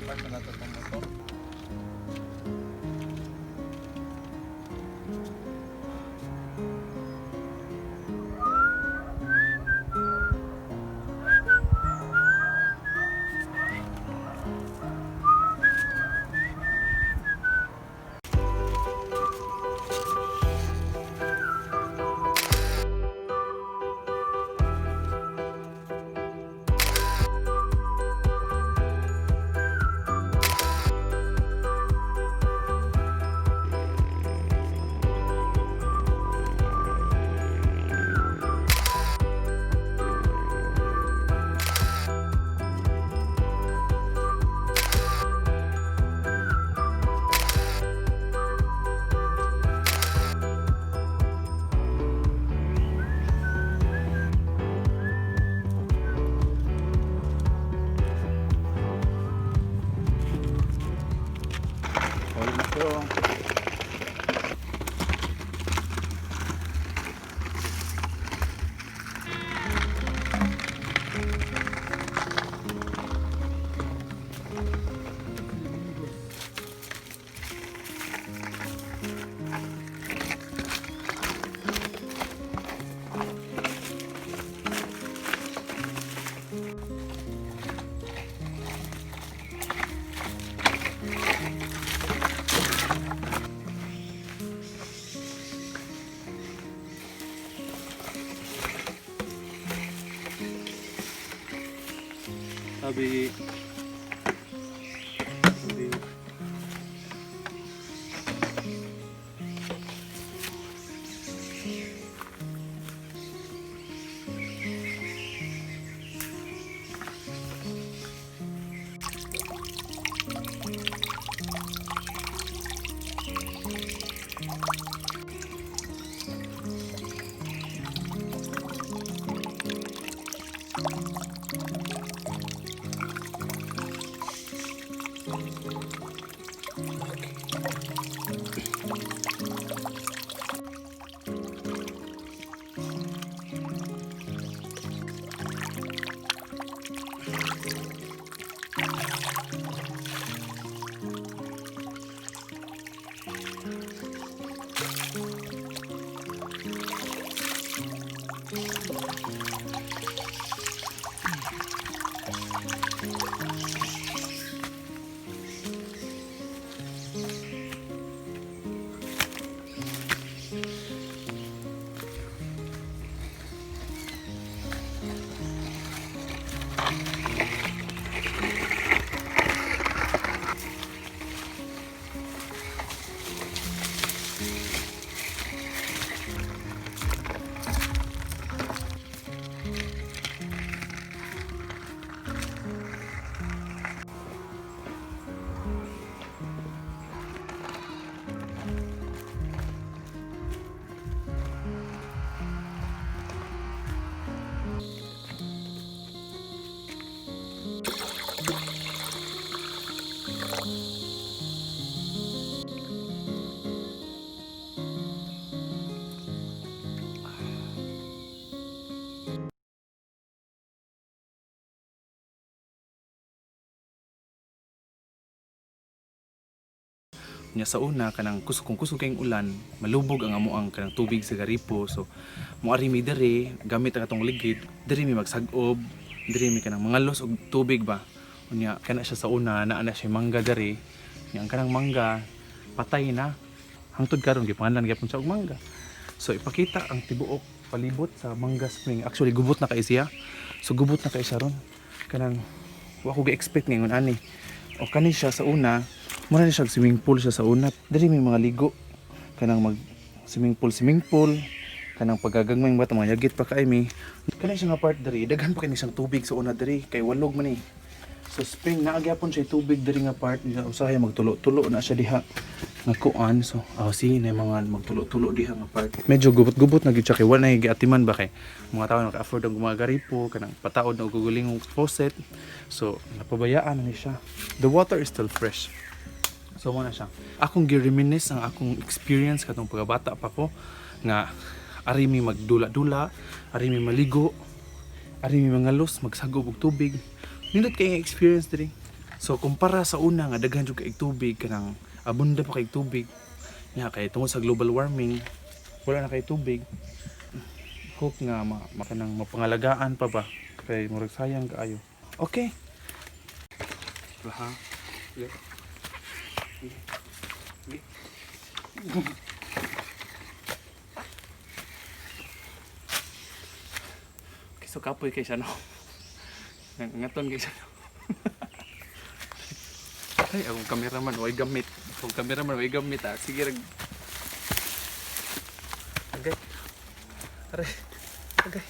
Park na nato itong motor. Sabi nya sa una kanang kung kusog kayong ulan, malubog ang amuang kanang tubig sa garipo. So moari mi diri gamit ang atong ligid, diri mi magsag-ob, diri mi kanang mangalos og tubig ba. Unya kana siya sa una naa na siya mangga diri. Nya ang kanang mangga patay na. Hangtod karon gipangalan gyapon sa og mangga. So ipakita ang tibuok palibot sa Mangga Spring. Actually gubot na kay siya. So gubot na kay siya ron. Kanang wa ko gi-expect ngayon ani. O kani siya sa una, muna na siya swimming pool siya sa una. Diri may mga ligo. Kanang mag swimming pool. Kanang pagagagmay bata mga yagit pa kay mi. Kani siya nga part diri, daghan pa kani siyang tubig sa una diri kay walog man ni. So spring na agyapon siya tubig diri nga part niya usahay magtulo-tulo na siya diha. Nagkuan so see na mga magtulo-tulo diha nga part. Medyo gubot-gubot na gyud siya kay wala na giatiman ba kay mga tao naka-afford ang gumagaripo kanang pataod na guguling og faucet. So napabayaan na ni siya. The water is still fresh. So mo na siya. Akong gi-reminisce ang akong experience katong pagabata pa ko nga ari mi magdula-dula, ari mi maligo, ari mi mangalos, magsagop og tubig. Nindot kay nga experience diri. So kumpara sa una nga daghan jud kay tubig kanang abunda pa kay tubig. Nya kay tungod sa global warming wala na kay tubig. Hope nga makanang mapangalagaan pa ba kay murag sayang kaayo. Okay. Laha. Yeah. Okay, so kapoy kay siya no. Ngaton kay siya no. Ay, akong cameraman way gamit. Akong cameraman way gamit ah. Sige rag. Okay. Aray. Okay.